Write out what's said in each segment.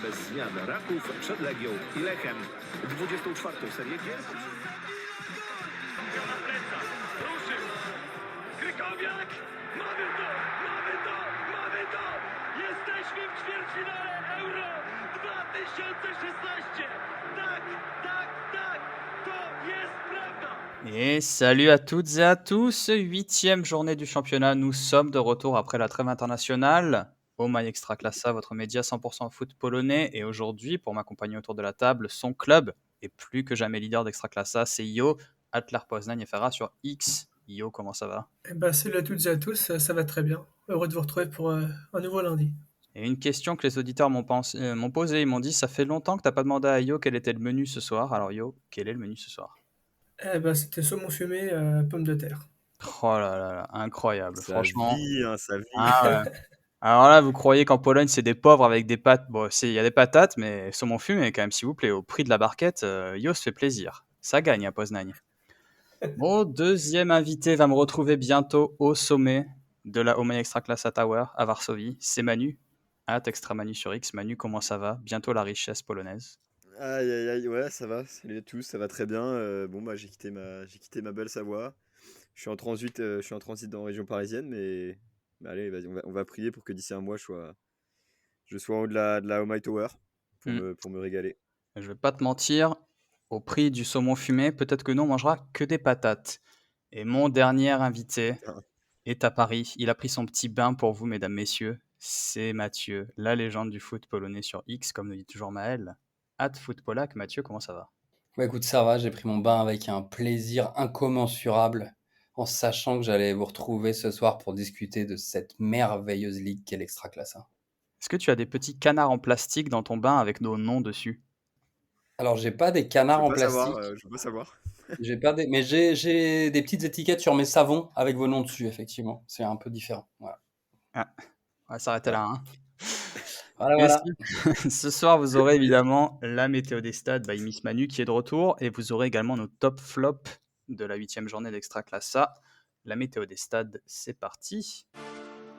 bez zmian Raków przed Legią i Lechem. 24. serię gier. Na plecach, ruszył, Krykowiak, mamy to, mamy to, mamy to! Jesteśmy w ćwierćfinale Euro 2016! Tak, tak, tak, to jest prawda! Et salut à toutes et à tous, huitième journée du championnat, nous sommes de retour après la trêve internationale au My Extraclassa, votre média 100% foot polonais, et aujourd'hui, pour m'accompagner autour de la table, son club est plus que jamais leader d'Extraclassa, c'est Io, Atlar Poznań FRA sur X. Io, comment ça va? Salut à toutes et à tous, ça va très bien. Heureux de vous retrouver pour un nouveau lundi. Et une question que les auditeurs m'ont posée, ils m'ont dit, ça fait longtemps que tu n'as pas demandé à Io quel était le menu ce soir, alors Io, quel est le menu ce soir? C'était saumon fumé, pommes de terre. Oh là là là, incroyable, Ça franchement. vit, hein, ça vit. Ah ouais. Alors là, vous croyez qu'en Pologne, c'est des pauvres avec des pâtes. Bon, il y a des patates, mais saumon fumé quand même, s'il vous plaît. Au prix de la barquette, Yo se fait plaisir. Ça gagne à Poznań. Mon deuxième invité va me retrouver bientôt au sommet de la Omei Extraclassa Tower à Varsovie. C'est Manu, Extra Manu sur X. Manu, comment ça va? Bientôt la richesse polonaise. Aïe aïe aïe, ouais, ça va. Salut à tous, ça va très bien. Bon bah j'ai quitté ma belle Savoie. Je suis en transit dans la région parisienne, mais allez, vas-y, on va prier pour que d'ici un mois je sois en haut de la Omai Tower pour Hmm. me régaler. Je vais pas te mentir, au prix du saumon fumé, peut-être que nous, on mangera que des patates. Et mon dernier invité Putain. est à Paris. Il a pris son petit bain pour vous, mesdames, messieurs. C'est Mathieu, la légende du foot polonais sur X, comme nous dit toujours Maël. @footpolac. Mathieu, comment ça va? Ouais, écoute, ça va, j'ai pris mon bain avec un plaisir incommensurable en sachant que j'allais vous retrouver ce soir pour discuter de cette merveilleuse ligue qu'est l'Extraclassa. Est-ce que tu as des petits canards en plastique dans ton bain avec nos noms dessus? Alors, j'ai pas des Je canards veux en pas savoir, plastique, je veux pas savoir. mais j'ai des petites étiquettes sur mes savons avec vos noms dessus, effectivement. C'est un peu différent. Voilà. Ah, on va s'arrêter Ouais. là. Hein. Voilà, Et voilà. ce soir, vous aurez évidemment la météo des stades by Miss Manu qui est de retour. Et vous aurez également nos top flops de la 8e journée d'Extraclassa. La météo des stades, c'est parti.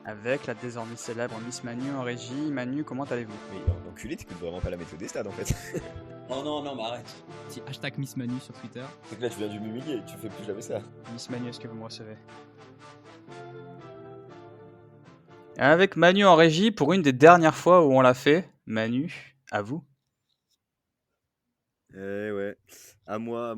Avec la désormais célèbre Miss Manu en régie. Manu, comment allez-vous? Mais enculé, t'écoutes vraiment pas la météo des stades en fait. Oh non, non, mais arrête. Petit hashtag Miss Manu sur Twitter. C'est que là tu viens du m'humilier, tu fais plus jamais ça. Miss Manu, est-ce que vous me recevez? Avec Manu en régie pour une des dernières fois où on l'a fait. Manu, à vous. Eh ouais, à moi,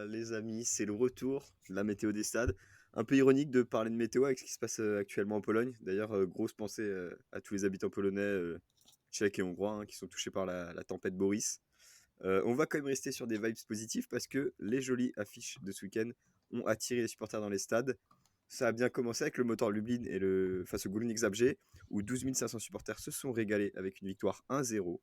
les amis, c'est le retour de la météo des stades. Un peu ironique de parler de météo avec ce qui se passe actuellement en Pologne. D'ailleurs, grosse pensée à tous les habitants polonais, tchèques et hongrois, hein, qui sont touchés par la tempête Boris. On va quand même rester sur des vibes positives parce que les jolies affiches de ce week-end ont attiré les supporters dans les stades. Ça a bien commencé avec le Motor Lublin face au Górnik Zabrze, où 12 500 supporters se sont régalés avec une victoire 1-0.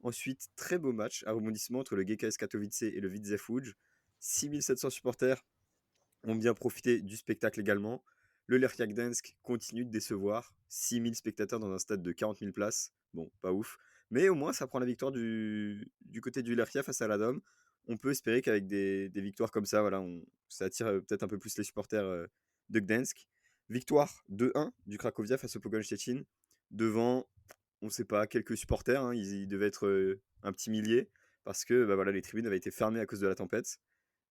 Ensuite, très beau match à rebondissement entre le GKS Katowice et le Widzew Łódź. 6 700 supporters ont bien profité du spectacle également. Le Lechia Gdańsk continue de décevoir. 6 000 spectateurs dans un stade de 40 000 places. Bon, pas ouf. Mais au moins, ça prend la victoire du côté du Lechia face à l'Adom. On peut espérer qu'avec des victoires comme ça, voilà, ça attire peut-être un peu plus les supporters de Gdańsk. Victoire 2-1 du Cracovia face au Pogoń Szczecin. Devant, on ne sait pas, quelques supporters. Hein, ils devaient être un petit millier. Parce que bah, voilà, les tribunes avaient été fermées à cause de la tempête.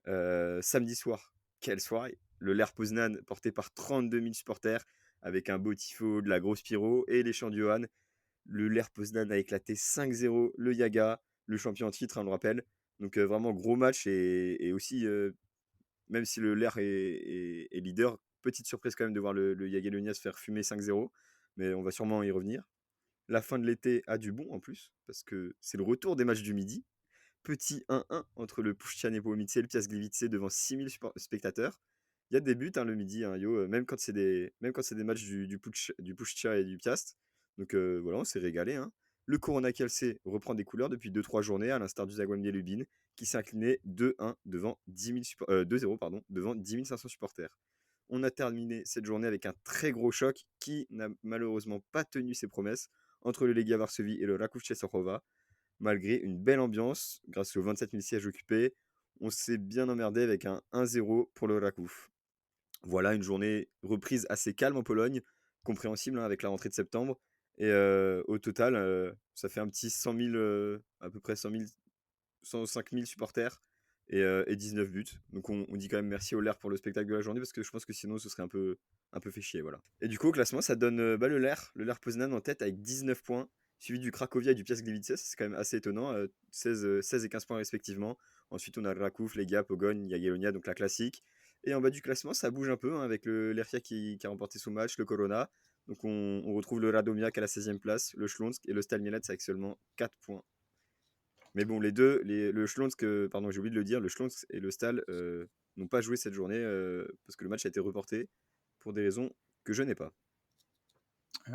Samedi soir, quelle soirée! Le Ler Poznan porté par 32 000 supporters avec un beau tifo, de la grosse pyro et les chants de Johan. Le Ler Poznan a éclaté 5-0 le Yaga, le champion en titre, hein, on le rappelle. Donc vraiment gros match et aussi, même si le Ler est leader, petite surprise quand même de voir le Jagiellonia se faire fumer 5-0, mais on va sûrement y revenir. La fin de l'été a du bon en plus, parce que c'est le retour des matchs du midi. Petit 1-1 entre le Puszczan et Połomice et le Piast Gliwice devant 6000 spectateurs. Il y a des buts hein, le midi, hein, yo, même quand c'est des matchs du Puszcza et du Piast. Donc voilà, on s'est régalé. Hein. Le Corona Kielce reprend des couleurs depuis 2-3 journées, à l'instar du Zagłębie Lubin, qui s'est incliné 2-1 devant 2-0 pardon, devant 10 500 supporters. On a terminé cette journée avec un très gros choc qui n'a malheureusement pas tenu ses promesses entre le Legia Varsovie et le Raków Częstochowa. Malgré une belle ambiance, grâce aux 27 000 sièges occupés, on s'est bien emmerdé avec un 1-0 pour le Raków. Voilà une journée reprise assez calme en Pologne, compréhensible hein, avec la rentrée de septembre, Et au total, ça fait un petit 100 000, à peu près 100 000, 105 000 supporters et 19 buts. Donc on dit quand même merci au LER pour le spectacle de la journée parce que je pense que sinon ce serait un peu fait chier. Voilà. Et du coup, au classement, ça donne le LER Poznan en tête avec 19 points, suivi du Cracovia et du Piast Gliwice. C'est quand même assez étonnant, 16 et 15 points respectivement. Ensuite, on a Rakouf, Legia, Pogoń, Jagiellonia, donc la classique. Et en bas du classement, ça bouge un peu hein, avec le l'Erfia qui a remporté son match, le Corona. Donc on retrouve le Radomiak à la 16e place, le Śląsk et le Stal Mielec avec seulement 4 points. Mais bon, le Śląsk, pardon, j'ai oublié de le dire, le Śląsk et le Stal n'ont pas joué cette journée parce que le match a été reporté pour des raisons que je n'ai pas.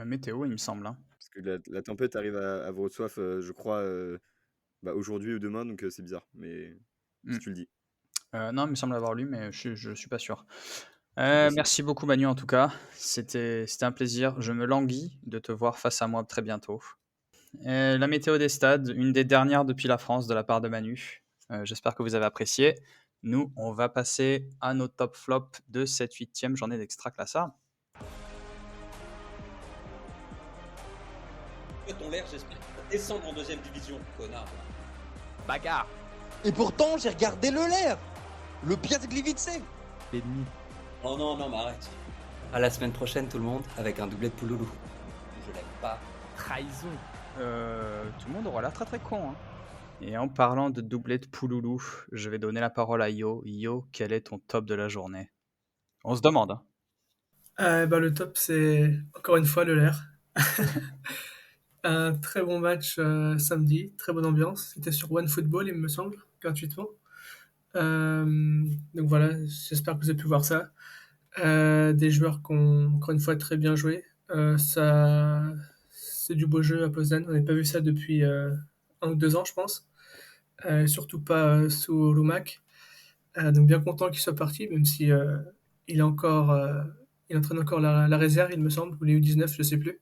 Météo, il me semble. Hein. Parce que la tempête arrive à Wrocław, je crois, aujourd'hui ou demain, donc c'est bizarre. Mais si Mm. tu le dis, Non, il me semble avoir lu, mais je suis pas sûr. c'est possible. Merci beaucoup Manu en tout cas. C'était un plaisir. Je me languis de te voir face à moi très bientôt. La météo des stades, une des dernières depuis la France de la part de Manu. J'espère que vous avez apprécié. Nous, on va passer à nos top flops de cette 8e journée d'Extraclassa. Ton l'air, j'espère qu'il va descendre en deuxième division, connard. Bagarre. Et pourtant, j'ai regardé le l'air. Le Piast Gliwice. L'ennemi. Oh non, non, mais arrête. À la semaine prochaine, tout le monde, avec un doublé de Pouloulou. Je l'aime pas. Trahison. Tout le monde aura l'air très très con. Hein. Et en parlant de doublé de Pouloulou, je vais donner la parole à Yo. Yo, quel est ton top de la journée? On se demande. Hein. Le top, c'est encore une fois le LER. Un très bon match samedi, très bonne ambiance. C'était sur OneFootball, il me semble, gratuitement. Donc voilà, j'espère que vous avez pu voir ça. Des joueurs qui ont encore une fois très bien joué. C'est du beau jeu à Poznan. On n'a pas vu ça depuis 1 ou 2 ans, je pense. Surtout pas sous Rumak. Donc bien content qu'il soit parti, même si il entraîne encore la réserve, il me semble, ou les U19, je sais plus.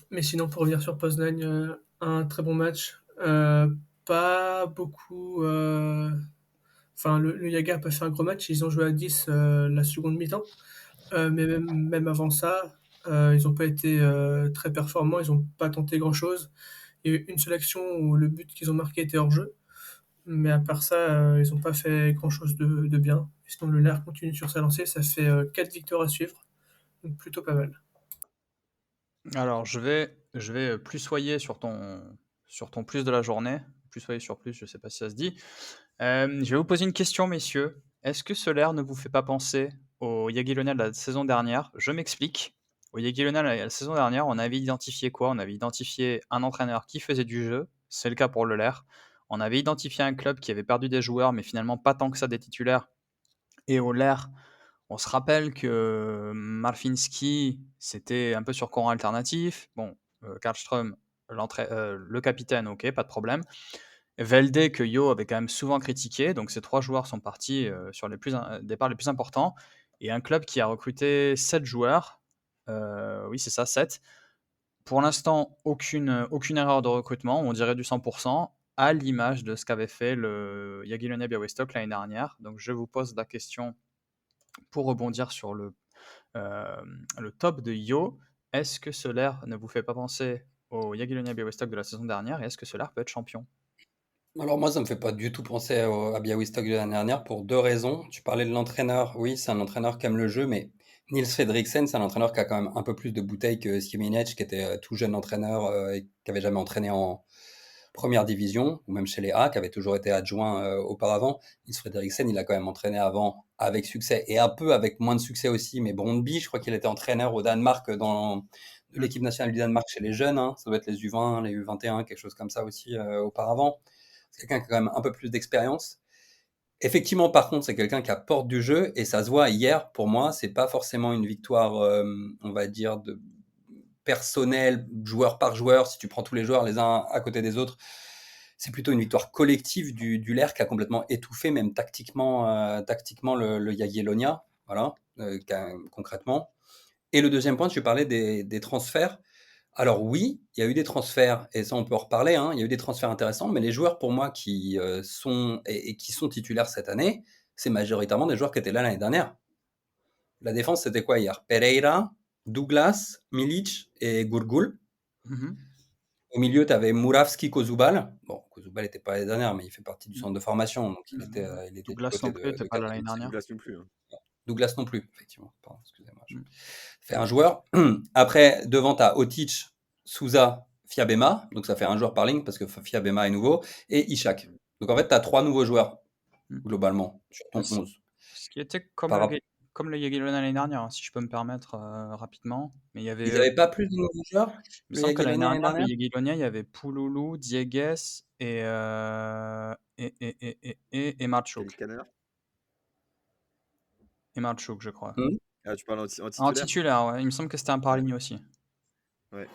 Mais sinon, pour revenir sur Poznan, un très bon match. Pas beaucoup. Le Jaga n'a pas fait un gros match. Ils ont joué à 10 la seconde mi-temps. Mais même avant ça, ils n'ont pas été très performants. Ils n'ont pas tenté grand-chose. Il y a eu une seule action où le but qu'ils ont marqué était hors jeu. Mais à part ça, ils n'ont pas fait grand-chose de bien. Et sinon, le LER continue sur sa lancée. Ça fait 4 victoires à suivre. Donc plutôt pas mal. Alors, je vais plus soyer sur ton plus de la journée. Plus soyer sur plus, je sais pas si ça se dit. Je vais vous poser une question, messieurs. Est-ce que Solaire ne vous fait pas penser au Jagiellonia de la saison dernière? Je m'explique. Au Jagiellonia de la saison dernière, on avait identifié quoi? On avait identifié un entraîneur qui faisait du jeu. C'est le cas pour le LER. On avait identifié un club qui avait perdu des joueurs, mais finalement pas tant que ça des titulaires. Et au LER, on se rappelle que Marfinski, c'était un peu sur courant alternatif. Bon, Karlström, le capitaine, ok, pas de problème. Velde, que Yo avait quand même souvent critiqué. Donc ces 3 joueurs sont partis sur les départs les plus importants. Et un club qui a recruté 7 joueurs. Oui, c'est ça, 7. Pour l'instant, aucune erreur de recrutement. On dirait du 100%, à l'image de ce qu'avait fait le Jagiellonia Białystok l'année dernière. Donc je vous pose la question pour rebondir sur le top de Yo. Est-ce que Solaire ne vous fait pas penser au Jagiellonia Białystok de la saison dernière? Et est-ce que Solaire peut être champion? Alors moi, ça me fait pas du tout penser à Białystok de l'année dernière pour 2 raisons. Tu parlais de l'entraîneur. Oui, c'est un entraîneur qui aime le jeu, mais Nils Fredriksen, c'est un entraîneur qui a quand même un peu plus de bouteilles que Siemieniec, qui était tout jeune entraîneur et qui avait jamais entraîné en première division, ou même chez les A, qui avait toujours été adjoint auparavant. Nils Fredriksen, il a quand même entraîné avant avec succès et un peu avec moins de succès aussi, mais Brøndby, je crois qu'il était entraîneur au Danemark de l'équipe nationale du Danemark chez les jeunes. Hein. Ça doit être les U20, les U21, quelque chose comme ça aussi auparavant. C'est quelqu'un qui a quand même un peu plus d'expérience. Effectivement, par contre, c'est quelqu'un qui apporte du jeu et ça se voit hier. Pour moi, c'est pas forcément une victoire, on va dire, de personnel, joueur par joueur. Si tu prends tous les joueurs les uns à côté des autres, c'est plutôt une victoire collective du LER qui a complètement étouffé, même tactiquement, le Jagiellonia, voilà, concrètement. Et le deuxième point, tu parlais des transferts. Alors oui, il y a eu des transferts, et ça on peut en reparler, hein, il y a eu des transferts intéressants, mais les joueurs pour moi qui sont titulaires cette année, c'est majoritairement des joueurs qui étaient là l'année dernière. La défense, c'était quoi hier? Pereira, Douglas, Milic et Gurgul. Mhm. Au milieu, tu avais Muravski, Kozubal. Bon, Kozubal n'était pas l'année dernière, mais il fait partie du centre de formation, donc il était du Douglas côté non plus, de t'es pas là l'année Katowice. dernière. Douglas non plus. Hein. Douglas non plus, effectivement. Pardon, excusez-moi. Je Mm. fais un joueur. Après, devant, tu as Otic, Souza, Fiabema. Donc ça fait un joueur par ligne parce que Fiabema est nouveau. Et Ishak. Donc en fait, tu as 3 nouveaux joueurs, Mm. globalement, sur ton Ce 11. ce qui était comme Par le, rapport- comme le Jagiellonian l'année dernière, hein, si je peux me permettre rapidement. Mais il y avait, Ils n'avaient pas plus de nouveaux joueurs, il me le semble que l'année Jagiellonien l'année dernière, le dernière? Jagiellonia, il y avait Pouloulou, Diegues et Quel Marchouk. canard? Et Marchouk, je crois. Hmm. Ah, tu parles en En titulaire? titulaire, ouais. Il me semble que c'était un par Ouais. ligne aussi. Ouais.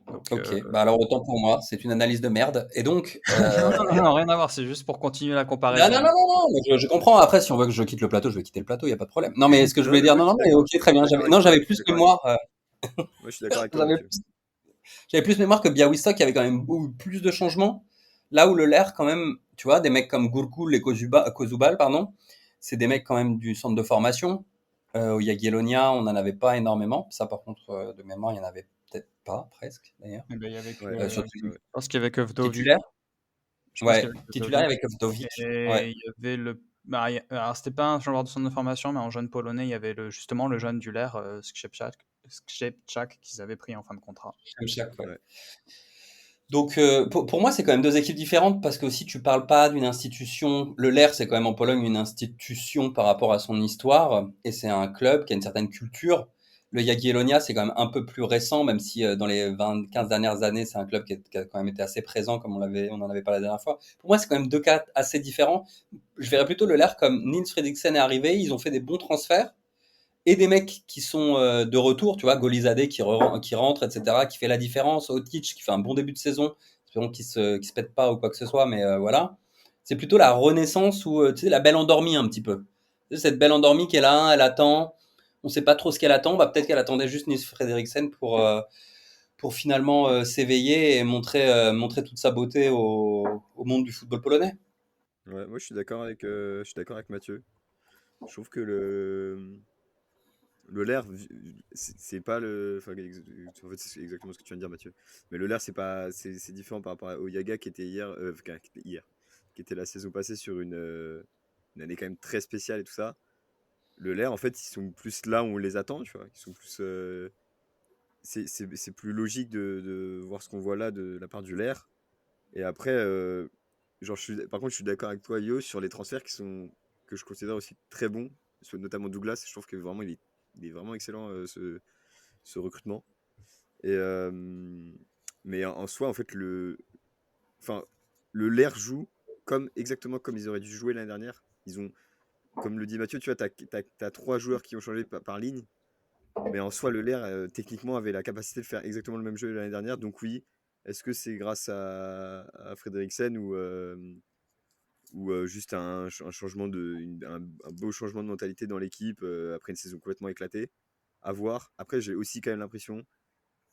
Donc, Ok, bah alors autant pour moi, c'est une analyse de merde. Et donc, non, rien à voir, c'est juste pour continuer la non, comparaison. non, non, non, non, mais je comprends. Après, si on veut que je quitte le plateau, je vais quitter le plateau, il n'y a pas de problème. Non, mais ce que je Non, voulais mais dire, moi, non, je non, suis mais d'accord. ok, très bien. Je suis d'accord Non, avec toi. j'avais Je suis plus d'accord avec mémoire. Moi, je suis d'accord avec toi J'avais là-dessus. plus, j'avais plus mémoire que Białystok, qui avait quand même plus de changements. Là où le LER, quand même, tu vois, des mecs comme Gurgul et Kozubal, pardon, c'est des mecs quand même du centre de formation. Au Jagiellonia, on n'en avait pas énormément. Ça, par contre, de mémoire, il n'y en avait peut-être pas, presque, d'ailleurs. Eh ben, il y avait que, Ouais, je Surtout ouais. pense qu'il y avait que Vdovic. titulaire. Je pense qu'il y Ouais, avait que titulaire Vdovic. avec Vdovic. Et Ouais. il y avait le. Bah, alors, c'était pas un joueur de centre de formation, mais en jeune polonais, il y avait justement le jeune du LER, Skrzepczak, qu'ils avaient pris en fin de contrat. Przemczak, ouais. Ouais. Donc, pour moi, c'est quand même 2 équipes différentes parce que aussi tu parles pas d'une institution. Le LER, c'est quand même en Pologne une institution par rapport à son histoire et c'est un club qui a une certaine culture. Le Jagiellonia, c'est quand même un peu plus récent, même si dans les 15 dernières années, c'est un club qui a quand même été assez présent, comme on en avait parlé la dernière fois. Pour moi, c'est quand même 2 cas assez différents. Je verrais plutôt le LER comme Nils Fredriksen est arrivé, ils ont fait des bons transferts et des mecs qui sont de retour, tu vois, Golizade qui rentre, etc., qui fait la différence, Otic qui fait un bon début de saison, espérons qu'il se pète pas ou quoi que ce soit, mais voilà. C'est plutôt la renaissance ou tu sais, la belle endormie un petit peu. Tu sais, cette belle endormie qui est là, elle attend, on sait pas trop ce qu'elle attend, bah, peut-être qu'elle attendait juste Nils Frederiksen pour finalement s'éveiller et montrer toute sa beauté au monde du football polonais. Ouais, moi, je suis d'accord avec Mathieu. Je trouve que le LER, c'est pas le. Enfin, en fait, c'est exactement ce que tu viens de dire, Mathieu. Mais le LER, c'est différent par rapport au Yaga qui était hier, qui était la saison passée sur une année quand même très spéciale et tout ça. Le LER, en fait, ils sont plus là où on les attend, tu vois. Ils sont plus. C'est plus logique de voir ce qu'on voit là de la part du LER. Et après, genre, par contre, je suis d'accord avec toi, Yo, sur les transferts que je considère aussi très bons, notamment Douglas. Je trouve que vraiment, il est vraiment excellent, ce recrutement. Et, mais en soi, en fait, enfin, le LER joue exactement comme ils auraient dû jouer l'année dernière. Ils ont, comme le dit Mathieu, tu vois, t'as 3 joueurs qui ont changé par ligne. Mais en soi, le LER, techniquement, avait la capacité de faire exactement le même jeu l'année dernière. Donc oui, est-ce que c'est grâce à Frederiksen ou juste un changement un beau changement de mentalité dans l'équipe après une saison complètement éclatée? À voir. Après, j'ai aussi quand même l'impression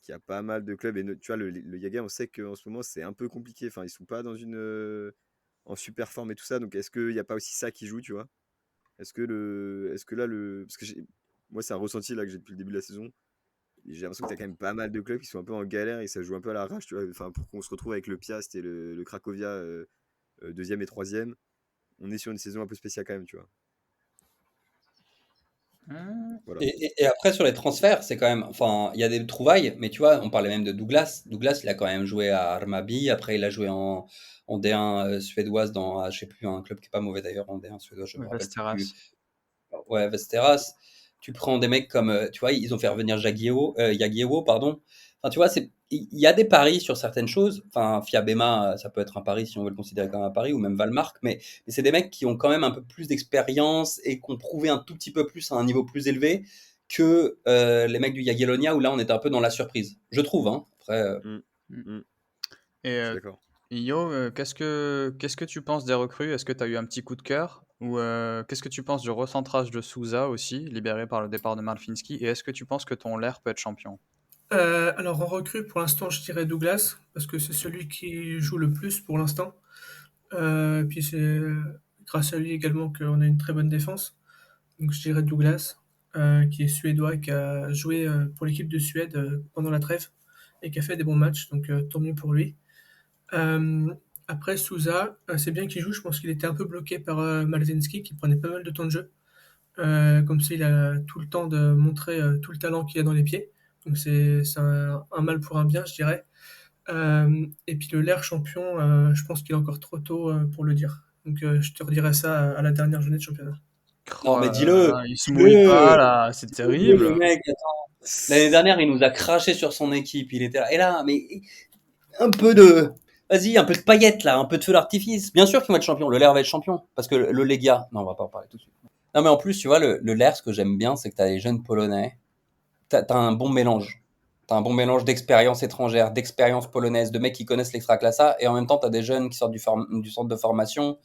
qu'il y a pas mal de clubs. Et tu vois, le Yaga, on sait qu'en ce moment, c'est un peu compliqué. Enfin, ils sont pas en super forme et tout ça. Donc, est-ce qu'il n'y a pas aussi ça qui joue, tu vois? Est-ce que là, parce que moi, c'est un ressenti là que j'ai depuis le début de la saison. J'ai l'impression que tu as quand même pas mal de clubs qui sont un peu en galère et ça joue un peu à l'arrache, tu vois. Enfin, pour qu'on se retrouve avec le Piast et le Cracovia deuxième et troisième, on est sur une saison un peu spéciale quand même, tu vois. Voilà. Et après, sur les transferts, c'est quand même. Enfin, il y a des trouvailles, mais tu vois, on parlait même de Douglas. Douglas, il a quand même joué à Armaby. Après, il a joué en D1 suédoise dans, je sais plus, un club qui est pas mauvais d'ailleurs en D1 suédois, je me rappelle plus. Västerås. Ouais, Västerås. Tu prends des mecs comme, tu vois, ils ont fait revenir Jagiełło, pardon. Enfin, tu vois, il y a des paris sur certaines choses. Enfin, Fiabema, ça peut être un pari si on veut le considérer comme un pari, ou même Valmark, mais c'est des mecs qui ont quand même un peu plus d'expérience et qui ont prouvé un tout petit peu plus à un niveau plus élevé que les mecs du Jagiellonia, où là, on était un peu dans la surprise. Je trouve, hein. Après, Et Je suis d'accord. Yo, qu'est-ce que tu penses des recrues? Est-ce que tu as eu un petit coup de cœur? Ou qu'est-ce que tu penses du recentrage de Souza aussi, libéré par le départ de Malfinski? Et est-ce que tu penses que ton LER peut être champion? Alors en recrue, pour l'instant, je dirais Douglas, parce que c'est celui qui joue le plus pour l'instant. Puis c'est grâce à lui également qu'on a une très bonne défense. Donc je dirais Douglas. qui est suédois, qui a joué pour l'équipe de Suède pendant la trêve et qui a fait des bons matchs, donc tant mieux pour lui. Après, Souza, c'est bien qu'il joue. Je pense qu'il était un peu bloqué par Malzinski, qui prenait pas mal de temps de jeu. Comme ça, il a tout le temps de montrer tout le talent qu'il a dans les pieds. Donc c'est un mal pour un bien, je dirais. Et puis le Lair champion, je pense qu'il est encore trop tôt pour le dire. Donc je te redirai ça à la dernière journée de championnat. Non, Oh mais là dis-le, là, il se mouille pas dis-le, là, c'est le terrible. mec, attends. L'année dernière, il nous a craché sur son équipe, il était là. Et là, mais un peu de, vas-y, un peu de paillettes là, un peu de feu d'artifice. Bien sûr qu'il va être champion, le Lair va être champion, parce que le Legia, non, on va pas en parler tout de suite. Non, mais en plus, tu vois, le Lair, ce que j'aime bien, c'est que t'as les jeunes Polonais, t'as un bon mélange. T'as un bon mélange d'expérience étrangère, d'expérience polonaise, de mecs qui connaissent l'extraclassa, et en même temps, t'as des jeunes qui sortent du centre de formation.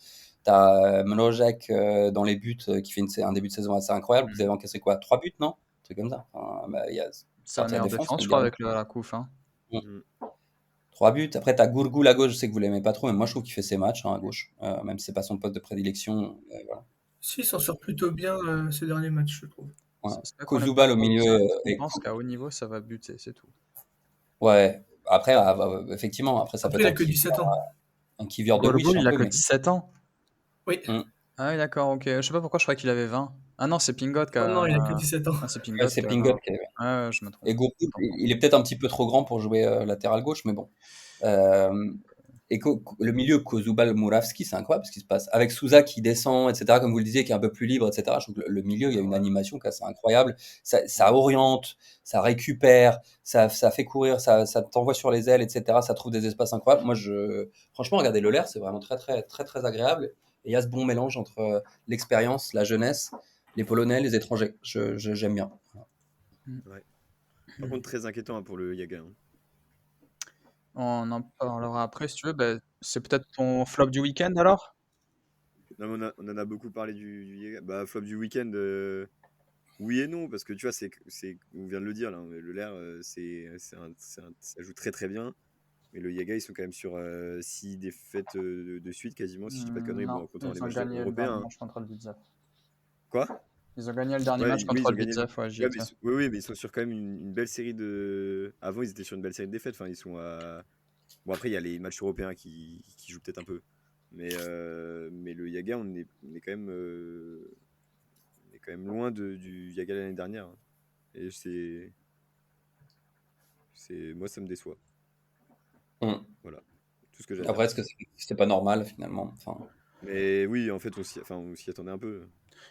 T'as Mlojek dans les buts qui fait un début de saison assez incroyable. Vous avez encaissé quoi? 3 buts, non? Un truc comme ça. Enfin, bah, C'est la partie à la meilleure défense, défense, mais je le crois, gars. avec la coupe. Hein. Mm. 3 buts. Après, t'as Gourgoul à gauche. Je sais que vous l'aimez pas trop, mais moi, je trouve qu'il fait ses matchs à gauche. Même si c'est pas son poste de prédilection. Voilà. Si, il s'en sort plutôt bien ces derniers matchs, je trouve. Ouais. C'est ça qu'on aime Kozubal au pas trop, milieu. c'est qu'on pense qu'à haut niveau, ça va buter, c'est tout. Ouais. Après, effectivement, après, ça peut Après, il être a que 17 ans. un kivior de wish Goal, un il a peu, que mais. 17 ans. Oui. Ah oui, d'accord, ok. Je sais pas pourquoi je croyais qu'il avait 20. Ah non, c'est Pingot qui Non, a... non, il a que 17 ans. Ah, c'est Ouais, Pingot c'est qui a Pingot 20. qui est. Ah, ouais, je me trompe. Et Gourgoul, Autant pour moi. il est peut-être un petit peu trop grand pour jouer latéral gauche, mais bon. Euh, et le milieu Kozubal-Murawski, c'est incroyable ce qui se passe. Avec Souza qui descend, etc., comme vous le disiez, qui est un peu plus libre, etc. Je trouve que le milieu, il y a une animation qui est assez incroyable. Ça oriente, ça récupère, ça fait courir, ça t'envoie sur les ailes, etc. Ça trouve des espaces incroyables. Moi, franchement, regardez le Lair, c'est vraiment très, très, très, très agréable. Et il y a ce bon mélange entre l'expérience, la jeunesse, les Polonais, les étrangers. J'aime bien. Ouais. Par contre, très inquiétant pour le Yaga. Hein. On en parlera après, si tu veux. Bah, c'est peut-être ton flop du week-end, alors? Non, mais on en a beaucoup parlé du Yaga. Bah, flop du week-end, oui et non, parce que tu vois, on vient de le dire, là, le Lair, ça joue très très bien. Mais le Yaga, ils sont quand même sur 6 défaites de suite, quasiment, si je dis pas de conneries. Bon, en Non, comptant les ils ont matchs gagné le dernier européens. Hein. match contre le Bizef. Quoi? Ils ont gagné le dernier Ouais, match oui, contre ils le ont gagné. Bizef, ouais, j'y Ouais, étais. oui, mais ils sont sur quand même une belle série de. Avant, ils étaient sur une belle série de défaites. Enfin, ils sont à. Bon, après, il y a les matchs européens qui jouent peut-être un peu. Mais le Yaga, on est quand même loin du Yaga l'année dernière. Hein. Et moi, ça me déçoit. Hum. Voilà. Tout ce que j'ai à dire. Après, est-ce que c'était pas normal finalement? Enfin, Mais oui, en fait, on s'y attendait un peu.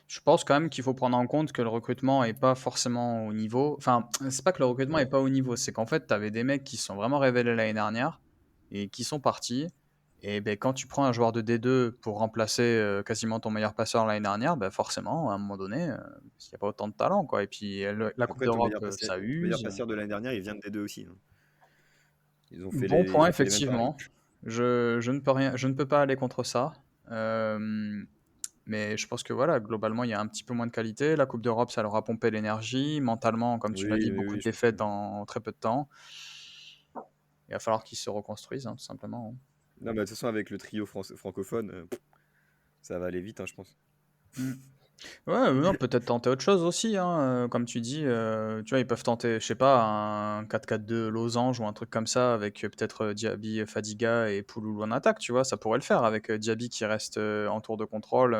Je pense quand même qu'il faut prendre en compte que le recrutement est pas forcément au niveau. Enfin, c'est pas que le recrutement est pas au niveau, c'est qu'en fait, tu avais des mecs qui se sont vraiment révélés l'année dernière et qui sont partis. Et ben, quand tu prends un joueur de D2 pour remplacer quasiment ton meilleur passeur l'année dernière, ben forcément, à un moment donné, il n'y a pas autant de talent, quoi. Et puis la Coupe Après, ton d'Europe, ton ça meilleur use. passeur de l'année dernière, il vient de D2 aussi. Hein. Bon point, Ils ont fait les mêmes paris. effectivement. Je ne peux rien, je ne peux pas aller contre ça. Mais je pense que voilà, globalement, il y a un petit peu moins de qualité. La Coupe d'Europe, ça leur a pompé l'énergie. Mentalement, comme tu l'as dit, beaucoup de Oui, je pense défaites que- dans très peu de temps. Il va falloir qu'ils se reconstruisent, hein, tout simplement. Non, mais de toute façon, avec le trio francophone, ça va aller vite, hein, je pense. Mm. Ouais, non, peut-être tenter autre chose aussi, hein, comme tu dis. Tu vois, ils peuvent tenter, je sais pas, un 4-4-2 losange ou un truc comme ça avec peut-être Diaby, Fadiga et Pouloulou en attaque, tu vois, ça pourrait le faire avec Diaby qui reste en tour de contrôle,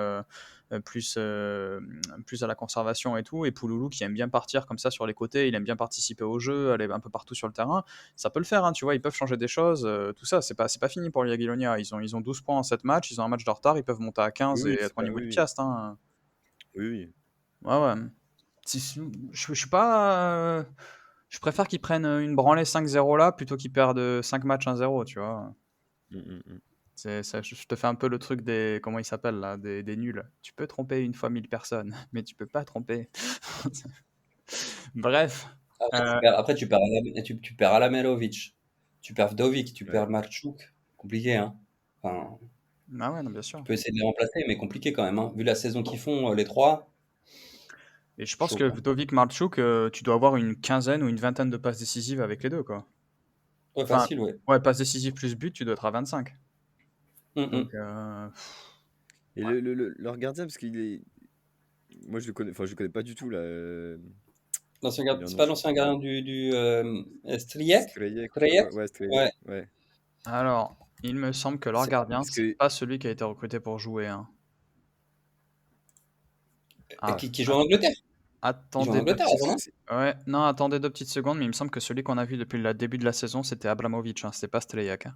plus à la conservation et tout, et Pouloulou qui aime bien partir comme ça sur les côtés, il aime bien participer au jeu, aller un peu partout sur le terrain. Ça peut le faire, hein, tu vois, ils peuvent changer des choses, tout ça, c'est pas fini pour le Jagiellonia. Ils ont 12 points en 7 matchs, ils ont un match de retard, ils peuvent monter à 15 Oui, et être au niveau du oui. Piast, hein. Oui, oui. Ouais, ouais. Je suis pas. Je préfère qu'ils prennent une branlée 5-0 là plutôt qu'ils perdent 5 matchs 1-0, tu vois. Je te fais un peu le truc des. Comment ils s'appellent là, des nuls. Tu peux tromper une fois 1000 personnes, mais tu peux pas tromper. Bref. après, tu perds Alamelovic, tu perds Vdovic, tu Ouais. perds Marchuk. Compliqué, hein. Enfin, Ah ouais, non, bien tu sûr. peux essayer de les remplacer, mais compliqué quand même. Hein. Vu la saison qu'ils font, les trois, Et je pense chaud, que quoi. Vdovic, Marchuk, tu dois avoir une quinzaine ou une vingtaine de passes décisives avec les deux, quoi. Ouais, Enfin, facile, ouais. ouais, passes décisives plus but, tu dois être à 25. Hum, hum. Donc, Et leur gardien, parce qu'il est. moi je le connais, enfin je le connais pas du tout là. L'ancien Il a gardien, un c'est nom pas super l'ancien compliqué. gardien du Strijek? Strejek, je sais pas Strijek? quoi. Ouais, Strejek. Ouais. Ouais. Alors, il me semble que leur gardien, Parce c'est que pas celui qui a été recruté pour jouer, hein. Et Ah, qui joue en Angleterre. Il joue en attendez deux Angleterre petites... avant, non? Ouais, non, attendez 2 petites secondes, mais il me semble que celui qu'on a vu depuis le début de la saison, c'était Abramovic, hein, c'était pas Strejak, hein.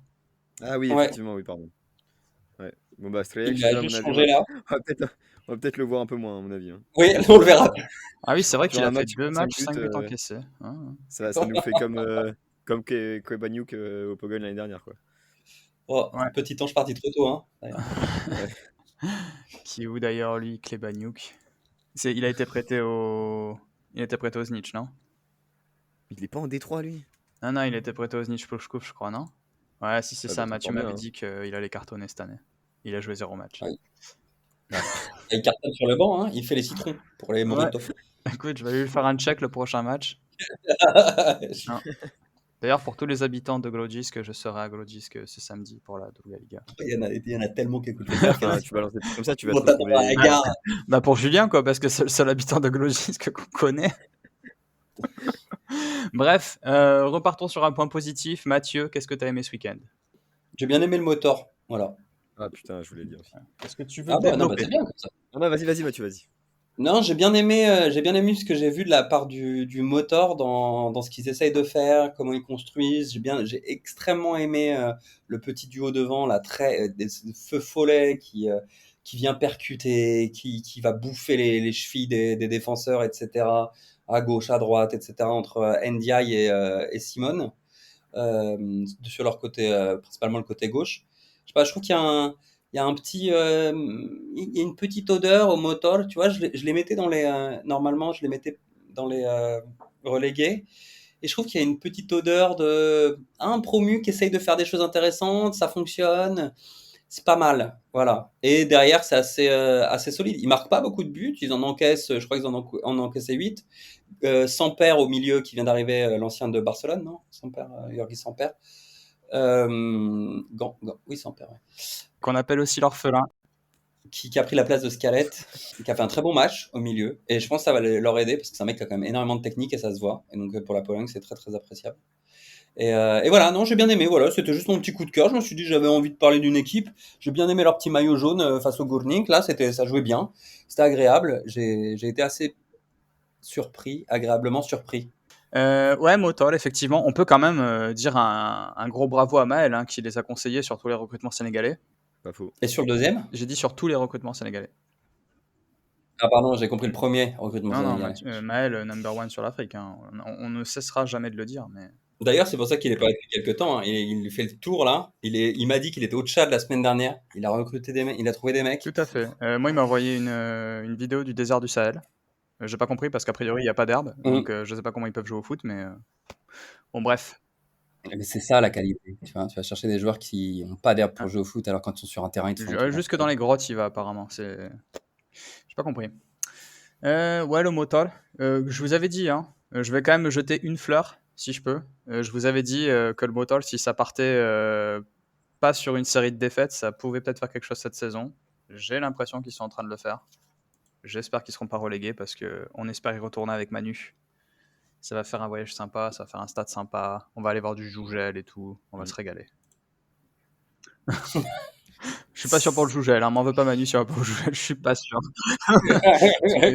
ah oui, Ouais. effectivement, oui, pardon. Ouais. Bon bah Strejek, Il a celui-là à mon juste avis, changé là. on va peut-être le voir un peu moins à mon avis, hein. Oui, on le verra. Ah oui, c'est vrai Sur qu'il a un fait match, 2 5 matchs, buts, 5 buts encaissés. Ah. ça nous fait comme Koebaniuk au Pogon l'année dernière, quoi. Oh, Ouais. petit ange parti trop tôt, hein. d'ailleurs. Qui est où d'ailleurs, lui, Klebaniuk? Il a été prêté au... Il a été prêté au Znitch, non? Il est pas en Détroit, lui. Non, il a été prêté au Znitch Ploshkov, je crois, non? Ouais, si c'est Ah ça, bah, c'est Mathieu encore bien, m'avait hein. dit qu'il allait cartonner cette année. Il a joué 0 match. Ouais. Et il cartonne sur le banc, hein. Il fait les citrons pour les Molotov. Écoute, je vais lui faire un check le prochain match. Non. D'ailleurs, pour tous les habitants de Grodzisk, je serai à Grodzisk ce samedi pour la Druga Liga. Il y en a tellement qui écoutent le Enfin, podcast. tu balances des trucs comme ça, tu vas Bon, te t'as dans la retrouver. gare. Bah pour Julien, quoi, parce que c'est le seul habitant de Grodzisk qu'on connaît. Bref, repartons sur un point positif. Mathieu, qu'est-ce que tu as aimé ce week-end? J'ai bien aimé le motor. Voilà. Ah putain, je voulais le dire aussi. Est-ce que tu veux Ah bah non, bah développer? c'est bien comme ça. Non, vas-y, Mathieu, vas-y. Non, j'ai bien aimé ce que j'ai vu de la part du motor dans ce qu'ils essayent de faire, comment ils construisent. J'ai extrêmement aimé le petit duo devant, là, des feux follets qui vient percuter, qui va bouffer les chevilles des défenseurs, etc. À gauche, à droite, etc. Entre Ndiaye et Simone, sur leur côté, principalement le côté gauche. Je sais pas, je trouve il y a un petit, il y a une petite odeur au motor, tu vois. Je les mettais normalement, je les mettais dans les relégués. Et je trouve qu'il y a une petite odeur de un promu qui essaye de faire des choses intéressantes, ça fonctionne, c'est pas mal, voilà. Et derrière, c'est assez solide. Ils marquent pas beaucoup de buts, ils en encaissent, je crois qu'ils en ont encaissé 8. Samper au milieu qui vient d'arriver, l'ancien de Barcelone, non Samper, Jurgi Samper. Oui, Samper, ouais. Qu'on appelle aussi l'orphelin. Qui a pris la place de Scalette, qui a fait un très bon match au milieu. Et je pense que ça va leur aider parce que c'est un mec qui a quand même énormément de technique et ça se voit. Et donc pour la Pologne, c'est très très appréciable. Et voilà, non, j'ai bien aimé. Voilà, c'était juste mon petit coup de cœur. Je me suis dit, j'avais envie de parler d'une équipe. J'ai bien aimé leur petit maillot jaune face au Górnik. Là, ça jouait bien. C'était agréable. J'ai été assez surpris, agréablement surpris. Ouais, Motor, effectivement. On peut quand même dire un gros bravo à Maël, hein, qui les a conseillés sur tous les recrutements sénégalais. Pas faux. Et sur le deuxième? J'ai dit sur tous les recrutements sénégalais. Ah pardon, j'ai compris le premier recrutement Non, sénégalais. Maël, number one sur l'Afrique. Hein. On ne cessera jamais de le dire. Mais... D'ailleurs, c'est pour ça qu'il est pas là depuis quelques temps. Hein. Il fait le tour là. Il m'a dit qu'il était au Tchad la semaine dernière. Il a recruté des mecs, il a trouvé des mecs. Tout à fait. Moi, il m'a envoyé une vidéo du désert du Sahel. J'ai pas compris parce qu'a priori, il n'y a pas d'herbe. Donc, je sais pas comment ils peuvent jouer au foot. Mais bon, bref. Mais c'est ça la qualité. Tu vas chercher des joueurs qui n'ont pas d'herbe pour jouer au foot alors quand ils sont sur un terrain, ils te font Jusque dans les grottes, il va apparemment. J'ai pas compris. Ouais, le motor. Je vous avais dit, hein, je vais quand même me jeter une fleur, si je peux. Je vous avais dit que le motor, si ça partait pas sur une série de défaites, ça pouvait peut-être faire quelque chose cette saison. J'ai l'impression qu'ils sont en train de le faire. J'espère qu'ils seront pas relégués parce qu'on espère y retourner avec Manu. Ça va faire un voyage sympa, ça va faire un stade sympa. On va aller voir du Jougel et tout. On va se régaler. Je suis pas sûr pour le Jougel, hein. M'en veux pas Manu si on va pas au Jougel, je suis pas sûr.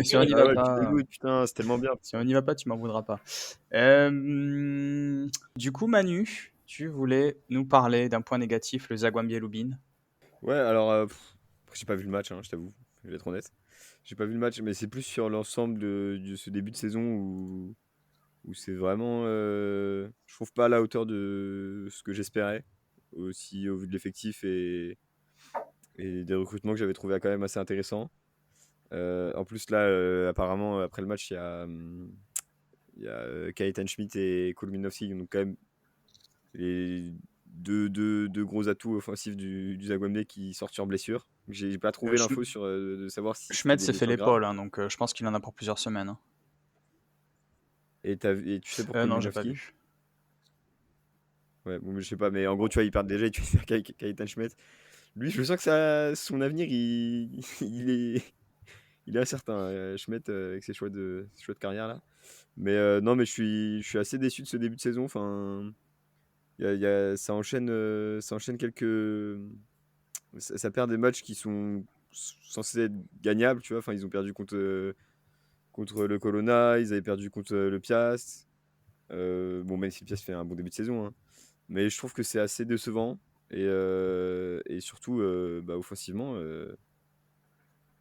Si on y va pas, putain, c'est tellement bien. Si on n'y va pas, tu m'en voudras pas. Du coup, Manu, tu voulais nous parler d'un point négatif, le Zagwambi Lubin. Ouais, alors, j'ai pas vu le match, hein, je t'avoue, je vais être honnête. J'ai pas vu le match, mais c'est plus sur l'ensemble de ce début de saison où c'est vraiment, je trouve pas à la hauteur de ce que j'espérais, aussi au vu de l'effectif et des recrutements que j'avais trouvé quand même assez intéressants. En plus là, apparemment après le match, il y a Kajetan Schmidt et Kulminovski, donc quand même les deux gros atouts offensifs du Zagwambi qui sortent sur blessure. J'ai pas trouvé l'info sur de savoir si Schmidt c'était s'est fait des blessures l'épaule, graves. hein, donc je pense qu'il en a pour plusieurs semaines. Hein. Et tu sais pour Non, j'ai pas Kulminovski? vu. Ouais, bon, je sais pas, mais en gros, tu vois, ils partent déjà et tu fais Kajetan Schmidt. Lui, je sens que son avenir, il il est incertain, Schmidt, avec ses choix de carrière là. Mais non, mais je suis assez déçu de ce début de saison. Enfin, ça enchaîne quelques. Ça perd des matchs qui sont censés être gagnables, tu vois. Enfin, ils ont perdu contre le Colonna, ils avaient perdu contre le Piast. Bon, même si le Piast fait un bon début de saison, hein. Mais je trouve que c'est assez décevant. Et surtout, bah, offensivement,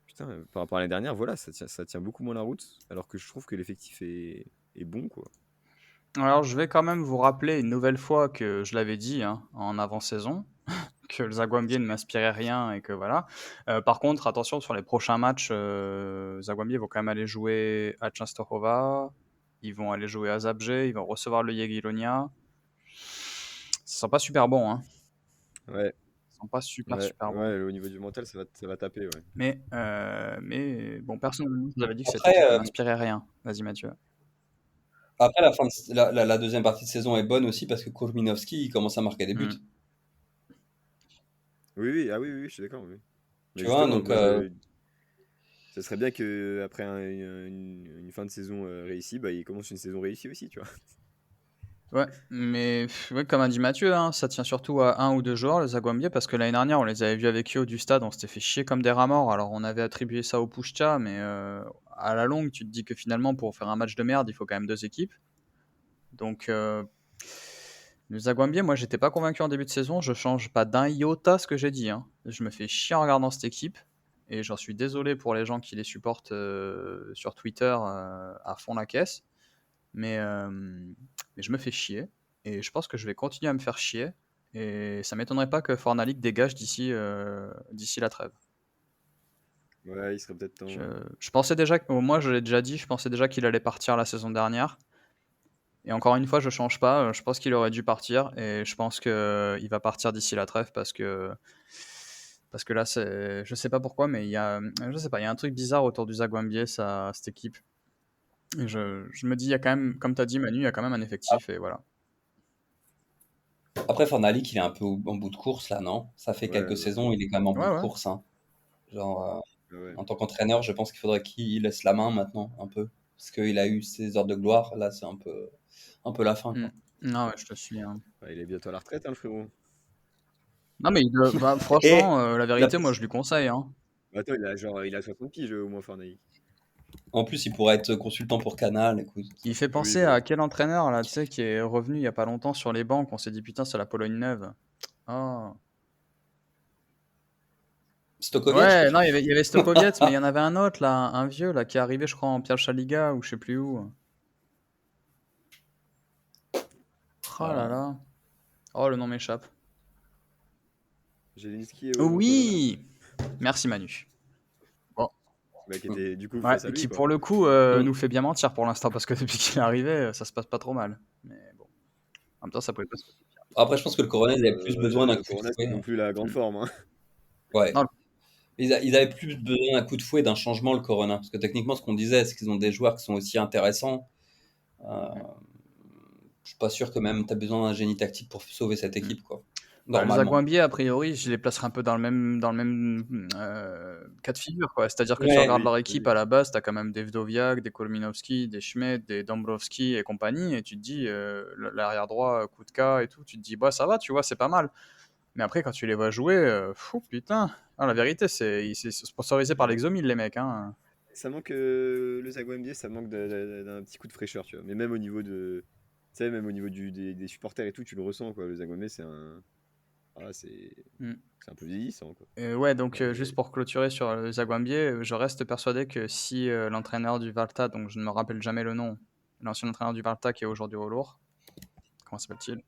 putain, par rapport à l'année dernière, voilà, ça tient beaucoup moins la route. Alors que je trouve que l'effectif est bon, quoi. Alors, je vais quand même vous rappeler une nouvelle fois que je l'avais dit hein, en avant-saison, que le Zagwambier ne m'inspirait rien et que voilà. Par contre, attention sur les prochains matchs, Zagwambier vont quand même aller jouer à Częstochowa, ils vont aller jouer à Zabrze, ils vont recevoir le Jagiellonia. Ça sent pas super bon, hein. Ouais, Ça sent pas super ouais, super bon. ouais, au niveau du mental, ça va taper, ouais. Mais bon, personnellement, je vous avais dit que cette Après, équipe ne m'inspirait rien. Vas-y Mathieu. après la deuxième partie de saison est bonne aussi parce que Kurminowski il commence à marquer des buts. Mm. Oui, oui, ah oui, oui, je suis d'accord, oui. Mais Tu vois, justement, donc ça serait bien que après une fin de saison réussie, bah, il commence une saison réussie aussi, tu vois. Ouais, mais ouais, comme a dit Mathieu, hein, ça tient surtout à un ou deux joueurs, le Zagwambier, parce que l'année dernière, on les avait vus avec Yo du stade, on s'était fait chier comme des rats morts. Alors, on avait attribué ça au Pushcha, mais à la longue, tu te dis que finalement, pour faire un match de merde, il faut quand même deux équipes. Donc, le Zagwambier, moi, j'étais pas convaincu en début de saison. Je change pas d'un iota ce que j'ai dit, hein. Je me fais chier en regardant cette équipe, et j'en suis désolé pour les gens qui les supportent sur Twitter à fond la caisse. Mais je me fais chier et je pense que je vais continuer à me faire chier et ça m'étonnerait pas que Fornalik dégage d'ici la trêve. Ouais, il serait peut-être temps. Je pensais déjà, moi je l'ai déjà dit, je pensais déjà qu'il allait partir la saison dernière. Et encore une fois, je change pas. Je pense qu'il aurait dû partir et je pense qu'il va partir d'ici la trêve parce que là, je sais pas pourquoi, mais je sais pas, il y a un truc bizarre autour du Zagwambier, cette équipe. Et je me dis, il y a quand même, comme tu as dit Manu, il y a quand même un effectif et voilà. après Fornalik il est un peu en bout de course là, non? Ça fait Ouais, quelques ouais, saisons, il est quand même en bout Ouais, de ouais. course, hein. Genre, ouais. en tant qu'entraîneur, je pense qu'il faudrait qu'il laisse la main maintenant un peu parce qu'il a eu ses heures de gloire. Là, c'est un peu la fin, quoi. Non, ouais, je te suis, hein. Ouais, il est bientôt à la retraite, hein, le frérot. Non, mais Et franchement, la la vérité, moi, je lui conseille, hein. Attends, il a 60 piges au moins, Fornalik. En plus, il pourrait être consultant pour Canal, écoute. Il fait Ah oui, penser bah à oui. quel entraîneur, là, tu sais, qui est revenu il y a pas longtemps sur les bancs, on s'est dit, putain, c'est la Pologne neuve. Oh. Stokoviec, Ouais, peut-être? non, il y avait Stokoviec, mais il y en avait un autre, là, un vieux, là, qui est arrivé, je crois, en Pialcha Liga, ou je sais plus où. Oh là là. Oh, le nom m'échappe. Zelinski au Colonna. Oui! Merci, Manu. Bon. Bah, qui était du coup Ouais, face à et lui, qui, quoi. pour le coup, Mm. nous fait bien mentir pour l'instant, parce que depuis qu'il est arrivé, ça se passe pas trop mal. Mais bon. En même temps, ça pouvait pas se passer pire. Après, je pense que le Corona, ils avaient plus besoin d'un Le coup de Corona, c'est fouet, non hein. plus la grande Mm. forme, hein. Ouais. Non, Ils avaient plus besoin d'un coup de fouet, d'un changement, le Corona. Parce que techniquement, ce qu'on disait, c'est qu'ils ont des joueurs qui sont aussi intéressants. Euh, je suis pas sûr que même tu as besoin d'un génie tactique pour sauver cette équipe, quoi. bah, le Normalement. Zagwambier, a priori, je les placerai un peu dans le même cas de figure, quoi. C'est-à-dire que tu Ouais, regardes Oui, leur équipe oui. à la base, tu as quand même des Wdowiak, des Kolminowski, des Schmidt, des Dombrovski et compagnie, et tu te dis, l'arrière droit, Kutka et tout, tu te dis, bah ça va, tu vois, c'est pas mal. Mais après, quand tu les vois jouer, fou, putain. Ah, la vérité, c'est sponsorisé par Ouais. l'Exomil, les mecs, hein. Ça manque, le Zagwambier, ça manque d'un petit coup de fraîcheur, tu vois. Mais même au niveau tu sais, même au niveau des supporters et tout, tu le ressens, quoi. Le Zagwambi, ah, Mm. c'est un peu vieillissant, quoi. Ouais, donc Et- juste pour clôturer sur le Zagwambier, je reste persuadé que si l'entraîneur du Valta, donc je ne me rappelle jamais le nom, l'ancien entraîneur du Valta qui est aujourd'hui au Lourd, comment s'appelle-t-il? Vous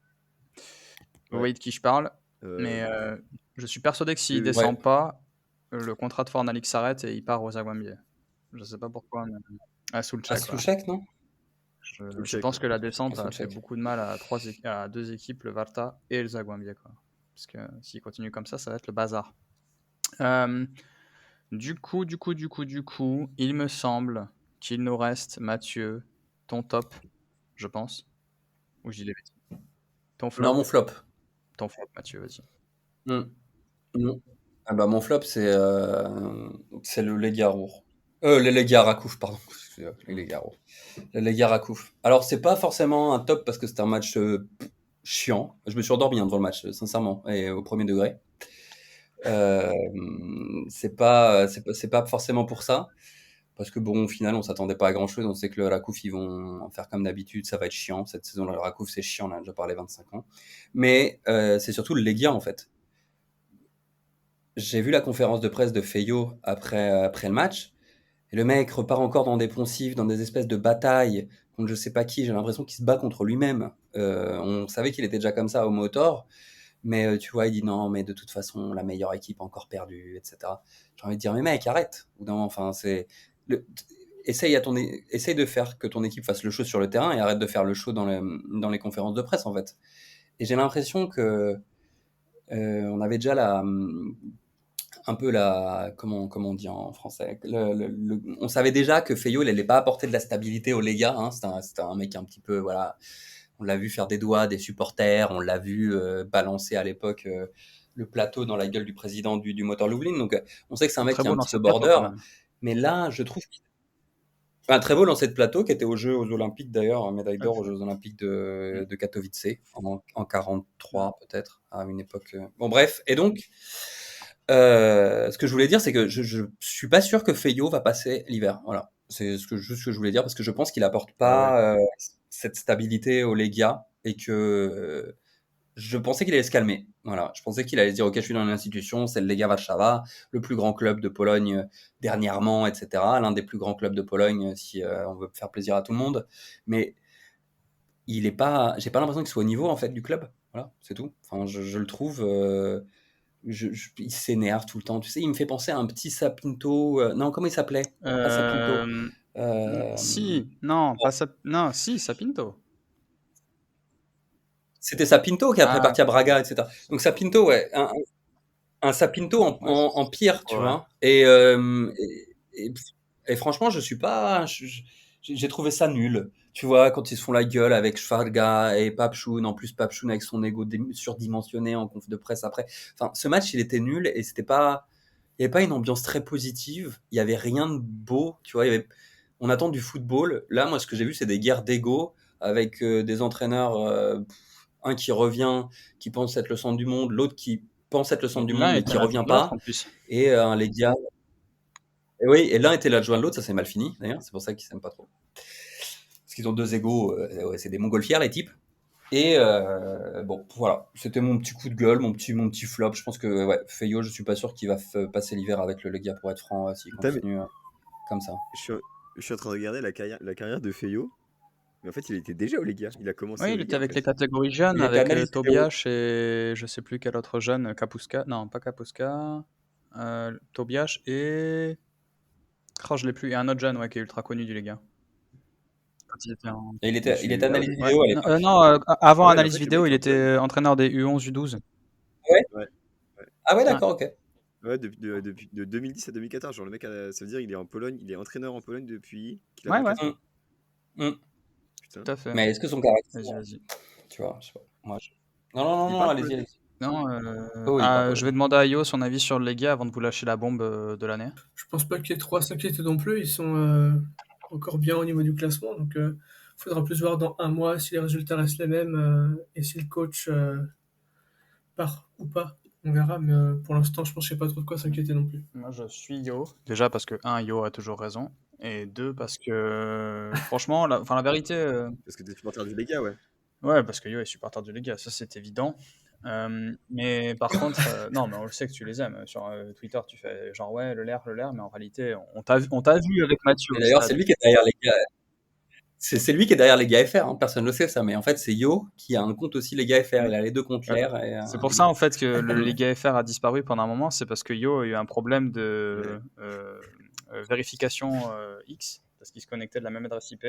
Ouais. voyez de qui je parle, mais Bon. je suis persuadé que s'il Oui, oui. Ouais. descend pas, le contrat de Fornalik s'arrête et il part au Zagwambier. Je sais pas pourquoi, mais... Ah, À Soulchek, ouais. Souchek, non? Je Soulchek, pense ouais. que la À descente a fait Souchek. beaucoup de mal à deux équipes, le Valta et le Zagwambier, quoi. Parce que s'il continue comme ça va être le bazar. Du coup, il me semble qu'il nous reste, Mathieu, ton top, je pense. Ou je dis des bêtises. Ton flop. Non, mon flop. Ton flop, Mathieu, vas-y. Mm. Mm. Ah bah, mon flop, c'est le Legia Ruhr. Les Legia Rakouf, pardon. Les Legia Rakouf. Les Legia Rakouf. Alors, c'est pas forcément un top parce que c'était un match chiant. Je me suis endormi devant le match, sincèrement, et au premier degré. C'est pas forcément pour ça. Parce que bon, au final, on s'attendait pas à grand chose. On sait que le Rakouf, ils vont en faire comme d'habitude. Ça va être chiant. Cette saison, le Rakouf, c'est chiant. On en a déjà parlé 25 ans. Mais c'est surtout le Legia, en fait. J'ai vu la conférence de presse de Feyo après le match. Et le mec repart encore dans des poncifs, dans des espèces de batailles contre je sais pas qui. J'ai l'impression qu'il se bat contre lui-même. On savait qu'il était déjà comme ça au Motor. Mais tu vois, il dit non, mais de toute façon, la meilleure équipe a encore perdu, etc. J'ai envie de dire, mais mec, arrête. Ou non, enfin, essaye de faire que ton équipe fasse le show sur le terrain et arrête de faire le show dans les conférences de presse, en fait. Et j'ai l'impression que on avait déjà un peu comment on dit en français, on savait déjà que Feyo, il n'allait pas apporter de la stabilité aux Lega, hein. C'était un mec un petit peu, voilà, on l'a vu faire des doigts des supporters, on l'a vu balancer à l'époque le plateau dans la gueule du président du Motor Lublin. Donc on sait que c'est un mec Très qui est beau un dans petit peu cette plateau, quand border, même. mais là, je trouve un très beau lancer de plateau qui était aux Olympiques d'ailleurs, médaille d'or aux Jeux Olympiques de Katowice en 43 peut-être, à une époque. Bon bref, et donc ce que je voulais dire, c'est que je suis pas sûr que Feyo va passer l'hiver. Voilà, c'est juste ce que je voulais dire parce que je pense qu'il apporte Ah ouais. pas cette stabilité au Legia et que je pensais qu'il allait se calmer. Voilà, je pensais qu'il allait se dire ok, je suis dans une institution, c'est le Legia Warszawa, le plus grand club de Pologne dernièrement, etc. L'un des plus grands clubs de Pologne si on veut faire plaisir à tout le monde. Mais il est pas, j'ai pas l'impression qu'il soit au niveau en fait du club. Voilà, c'est tout. Enfin, je le trouve. Il s'énerve tout le temps. Tu sais, il me fait penser à un petit Sapinto. Non, comment il s'appelait? Pas Sapinto. Si, non, pas ça. Non, si, Sapinto. C'était Sapinto qui est après Ah, parti à Braga, etc. Donc Sapinto, ouais, un Sapinto ouais, en pire, tu Ouais. vois. Et franchement, je suis pas. J'ai trouvé ça nul. Tu vois, quand ils se font la gueule avec Schwarga et Papchoun, en plus Papchoun avec son ego surdimensionné en conf de presse après. Enfin, ce match, il était nul et c'était pas. Il n'y avait pas une ambiance très positive. Il y avait rien de beau, tu vois. On attend du football. Là, moi, ce que j'ai vu, c'est des guerres d'ego avec des entraîneurs. Un qui revient, qui pense être le centre du monde, l'autre qui pense être le centre du monde l'un mais était qui un revient adjoint de l'autre pas. en plus. Et un Legia. Et oui, et l'un était l'adjoint de l'autre, ça s'est mal fini d'ailleurs, c'est pour ça qu'ils s'aiment pas trop. Parce qu'ils ont deux égos, ouais, c'est des montgolfières les types. Et bon, voilà, c'était mon petit coup de gueule, mon petit flop. Je pense que ouais, Feyo, je suis pas sûr qu'il va passer l'hiver avec le Legia pour être franc s'il Putain, mais continue comme ça. je suis en train de regarder la carrière de Feyo. Mais en fait, il était déjà au Legia. Il a commencé Oui, au il était Legia en avec les fait. catégories jeunes, Il était avec analyste vidéo. Tobias et je sais plus quel autre jeune, Kapuska. Non, pas Kapuska. Tobias et. Oh, je l'ai plus. Et un autre jeune, ouais, qui est ultra connu du Lega. Quand il était en. Et il Mais était ah analyste ouais. Ouais. vidéo à Non, l'époque. avant Ah ouais, en analyse fait, le mec vidéo, est il en Pologne. était entraîneur des U11, U12. Ouais. Ouais. Ouais. Ah ouais, Ouais. d'accord, ok. Ouais, depuis de 2010 à 2014. Genre, le mec, ça veut dire il est en Pologne, il est entraîneur en Pologne depuis qu'il a Ouais, ouais, 24 ans. Mm. Putain. tout à fait. Mais est-ce que son caractère, Vas-y, vas-y. tu vois, je sais pas. Moi, non, non, non, Il non, parle allez-y, polonais. allez-y. Non, Oh, il parle je polonais. vais demander à Yo son avis sur le Lega avant de vous lâcher la bombe de l'année. Je pense pas qu'il y ait trop à s'inquiéter non plus. Ils sont encore bien au niveau du classement. Donc, il faudra plus voir dans un mois si les résultats restent les mêmes et si le coach part ou pas. On verra. Mais pour l'instant, je pense qu'il n'y a pas trop de quoi s'inquiéter non plus. Moi, je suis Yo. Déjà parce que, un, Yo a toujours raison. Et deux, parce que, franchement, la vérité. Parce que t'es supporter du Legia, ouais. Ouais, parce que Yo est supporter du Lega, ça c'est évident. Mais par contre, non, mais on le sait que tu les aimes. Sur Twitter, tu fais genre ouais, le l'air, mais en réalité, on t'a vu avec Mathieu Et au d'ailleurs, c'est stade. lui qui est derrière les gars. C'est lui qui est derrière les gars FR, hein. Personne ne le sait ça, mais en fait c'est Yo qui a un compte aussi les gars FR, il a les deux comptes Ouais. l'air. Et, C'est pour ça en fait que le Lega FR a disparu pendant un moment, c'est parce que Yo a eu un problème de vérification X, parce qu'il se connectait de la même adresse IP.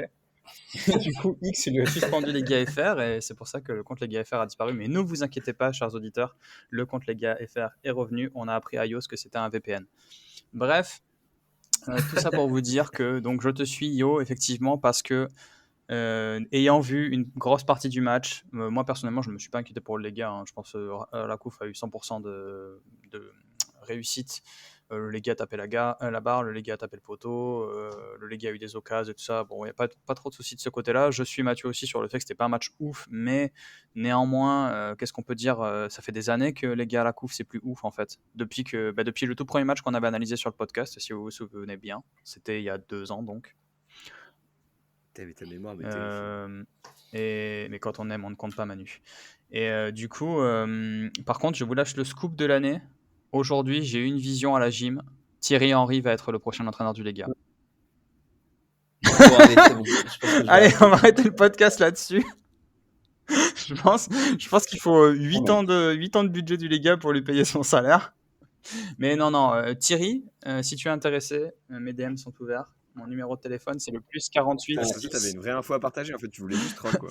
Du coup, X lui a suspendu les gars FR et c'est pour ça que le compte les gars FR a disparu. Mais ne vous inquiétez pas, chers auditeurs, le compte les gars FR est revenu. On a appris à Yo ce que c'était un VPN. Bref, tout ça pour vous dire que donc je te suis Yo effectivement parce que ayant vu une grosse partie du match, moi personnellement je ne me suis pas inquiété pour le Lega. Hein. Je pense que Rakouf a eu 100% de réussite Le Legia a tapé la barre, le Legia a tapé le poteau, le Legia a eu des occasions et tout ça. Bon, il n'y a pas trop de soucis de ce côté-là. Je suis Mathieu aussi sur le fait que c'était pas un match ouf, mais néanmoins, qu'est-ce qu'on peut dire ça fait des années que Legia à la couve, c'est plus ouf en fait. Depuis le tout premier match qu'on avait analysé sur le podcast, si vous vous souvenez bien, c'était il y a 2 ans donc. T'avais ta mémoire, mais terrifiant. Mais quand on aime, on ne compte pas, Manu. Et du coup, par contre, je vous lâche le scoop de l'année. Aujourd'hui, j'ai eu une vision à la gym. Thierry Henry va être le prochain entraîneur du Legia. Bon, allez, c'est bon. Je pense que je vais Allez, arrêter. on va arrêter le podcast là-dessus. je pense qu'il faut 8 Ouais. ans de budget du Legia pour lui payer son salaire. Mais non, Thierry, si tu es intéressé, mes DM sont ouverts. Mon numéro de téléphone, c'est le plus 48. Ah, c'est ça, t'avais une vraie info à partager. En fait, tu voulais juste troll, quoi.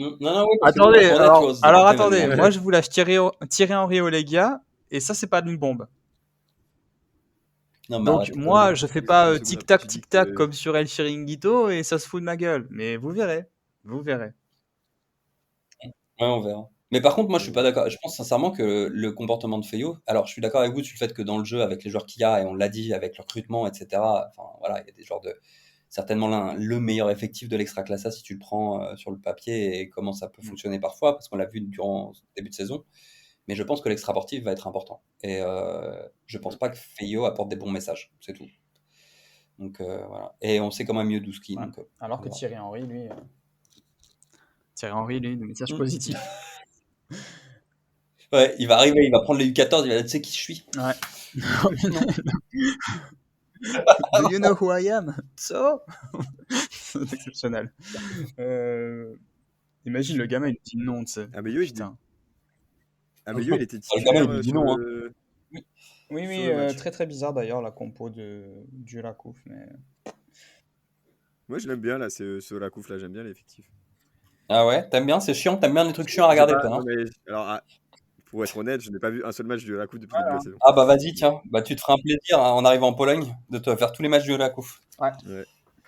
Non, non, oui, parce que Attendez, bon, honnête, tu vois, alors c'est attendez, Manu. moi je vous lâche Thierry Henry au Legia, et ça c'est pas une bombe. Non, mais Donc arrête. moi je fais pas Seconde tic-tac après, tu dis tic-tac que- comme sur El Chiringuito et ça se fout de ma gueule. Mais vous verrez. Ouais, on verra. Mais par contre, moi, je suis pas d'accord. Je pense sincèrement que le comportement de Fayot. Alors, je suis d'accord avec vous sur le fait que dans le jeu, avec les joueurs qu'il y a, et on l'a dit, avec le recrutement, etc. Enfin, voilà, il y a des joueurs de certainement le meilleur effectif de l'Extraclassa si tu le prends sur le papier et comment ça peut fonctionner parfois, parce qu'on l'a vu durant ce début de saison. Mais je pense que l'extrasportif va être important. Et je pense pas que Fayot apporte des bons messages. C'est tout. Donc voilà. Et on sait comment mieux Douski. Ouais. Donc, Alors que voilà. Thierry Henry, lui, des messages positifs. Ouais, il va arriver, il va prendre les U14, il va dire, tu sais qui je suis. Ouais. Do you know who I am? So? C'est exceptionnel. Imagine le gamin, il dit non, tu sais. Ah, mais yo, Putain. il était Le gamin, titulaire il dit sur non, le... Oui, Sur le match. très très bizarre d'ailleurs la compo du Lacouf, mais Moi, je l'aime bien, là, ce Lacouf, là, j'aime bien l'effectif. Ah ouais, t'aimes bien, c'est chiant, t'aimes bien les trucs chiants à regarder, J'ai toi, pas- hein. non, mais, alors, pour être honnête, je n'ai pas vu un seul match de Lacouf depuis le début de la saison. Ah bah vas-y, tiens, bah tu te feras un plaisir hein, en arrivant en Pologne de te faire tous les matchs du Lacouf. Ouais,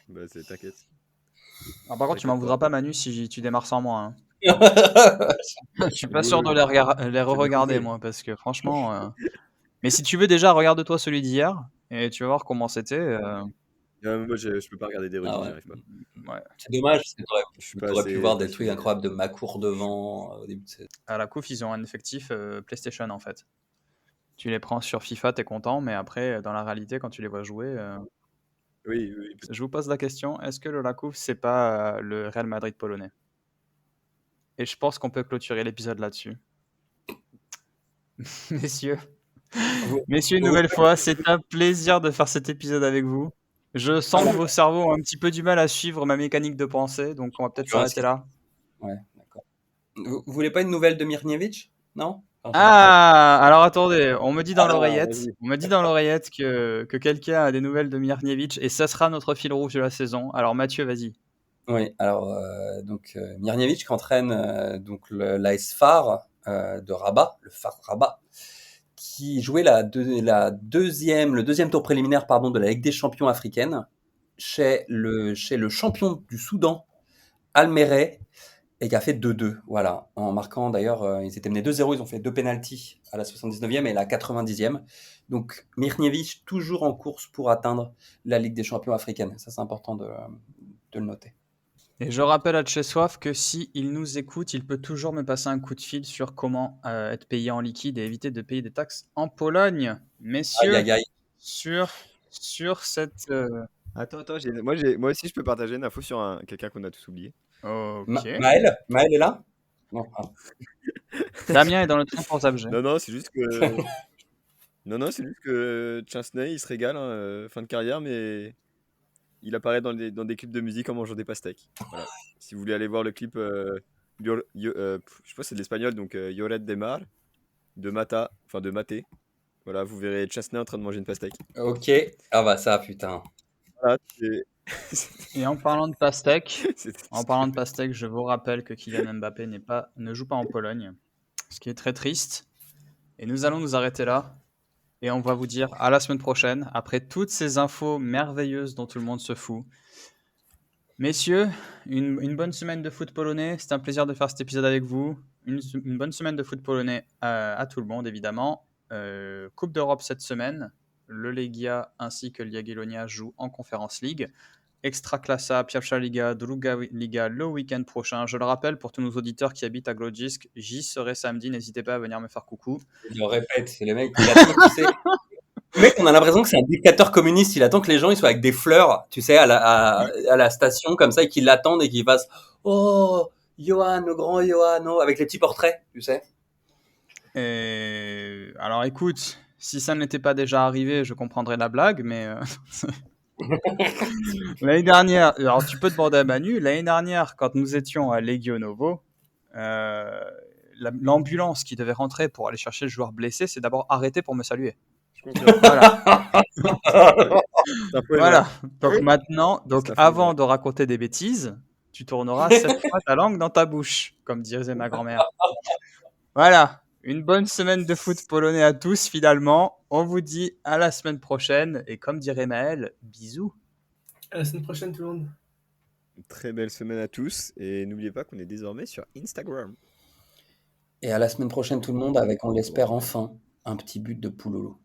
bah, t'inquiète. Alors, par contre, tu m'en voudras pas, Manu, si tu démarres sans moi. Hein. Je suis pas Oui, sûr de les re-regarder, compris. moi, parce que franchement. Mais si tu veux, déjà, regarde-toi celui d'hier et tu vas voir comment c'était. Moi, je peux pas regarder des rediffs, Ah ouais. j'y arrive pas. Ouais. C'est dommage, parce que Je suis pas t'aurais pu assez voir des trucs passionné. incroyables de Macour devant au début de saison. À la Couf, ils ont un effectif PlayStation en fait. Tu les prends sur FIFA, t'es content, mais après, dans la réalité, quand tu les vois jouer. Oui, Je vous pose la question, est-ce que le Lacouf, c'est pas le Real Madrid polonais? Et je pense qu'on peut clôturer l'épisode là-dessus. Messieurs, une nouvelle fois, c'est un plaisir de faire cet épisode avec vous. Je sens que vos cerveaux ont un petit peu du mal à suivre ma mécanique de pensée, donc on va peut-être s'arrêter là. Ouais, d'accord. Vous voulez pas une nouvelle de Mirniewicz? Non? Ah, alors attendez, on me dit dans l'oreillette, vas-y. que quelqu'un a des nouvelles de Mirniewicz et ça sera notre fil rouge de la saison. Alors Mathieu, vas-y. Oui, alors donc Mirniewicz qui entraîne donc l'AS Far de Rabat, le Far Rabat, qui jouait le deuxième tour préliminaire de la Ligue des Champions africaine chez le champion du Soudan, Al Merrey, et qui a fait 2-2, voilà, en marquant d'ailleurs, ils étaient menés 2-0, ils ont fait 2 pénaltys à la 79e et la 90e. Donc Mirniewicz toujours en course pour atteindre la Ligue des Champions africaine. Ça, c'est important de le noter. Et je rappelle à Tchessoif que si il nous écoute, il peut toujours me passer un coup de fil sur comment être payé en liquide et éviter de payer des taxes en Pologne. Messieurs, Aïe, aïe, aïe. sur cette... Attends, moi aussi, je peux partager une info sur quelqu'un qu'on a tous oublié. Ok. Maël est là? Non. Ah. Damien est dans le train pour Zabgé. Non, c'est juste que... c'est juste que Chesney, il se régale, hein, fin de carrière, mais il apparaît dans des clips de musique en mangeant des pastèques. Voilà. Si vous voulez aller voir le clip, je sais pas, c'est de l'espagnol, donc Lloret de Mar, de Maté. Voilà, vous verrez Chesney en train de manger une pastèque. Ok. Ah bah ça, putain. Voilà, Et en parlant de pastèque, je vous rappelle que Kylian Mbappé ne joue pas en Pologne, ce qui est très triste. Et nous allons nous arrêter là. Et on va vous dire à la semaine prochaine, après toutes ces infos merveilleuses dont tout le monde se fout. Messieurs, une bonne semaine de foot polonais. C'était un plaisir de faire cet épisode avec vous. Une bonne semaine de foot polonais à tout le monde, évidemment. Coupe d'Europe cette semaine. le Legia ainsi que le Jagiellonia jouent en Conference League. Extraclasa, Pierwsza Liga, Druga Liga le week-end prochain. Je le rappelle pour tous nos auditeurs qui habitent à Grodzisk, j'y serai samedi, n'hésitez pas à venir me faire coucou. Je le répète, c'est le mec, il attend, tu sais. Le mec, on a l'impression que c'est un dictateur communiste, il attend que les gens ils soient avec des fleurs, tu sais, à la station, comme ça, et qu'ils l'attendent et qu'ils fassent « Oh, Johan, le grand Johan, oh, avec les petits portraits, tu sais. Et... Alors écoute, si ça n'était pas déjà arrivé, je comprendrais la blague, mais l'année dernière, alors tu peux demander à Manu, l'année dernière, quand nous étions à Legio Novo, l'ambulance qui devait rentrer pour aller chercher le joueur blessé s'est d'abord arrêtée pour me saluer. Je confirme. Voilà. C'est un peu Voilà. vrai. Donc maintenant, donc C'est un peu avant vrai. de raconter des bêtises, tu tourneras 7 fois ta langue dans ta bouche, comme disait ma grand-mère. Voilà. Une bonne semaine de foot polonais à tous, finalement. On vous dit à la semaine prochaine. Et comme dirait Maël, bisous. À la semaine prochaine, tout le monde. Très belle semaine à tous. Et n'oubliez pas qu'on est désormais sur Instagram. Et à la semaine prochaine, tout le monde, avec, on l'espère enfin, un petit but de Poulolo.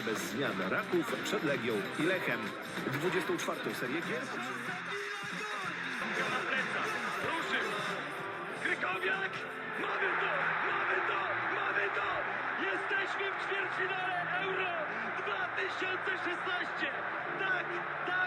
Bez zmian Raków przed Legią i Lechem. 24. serię gier. Na plecach, ruszył! Krykowiak! Mamy to! Mamy to! Mamy to! Jesteśmy w ćwierćfinale Euro 2016! Tak! Tak!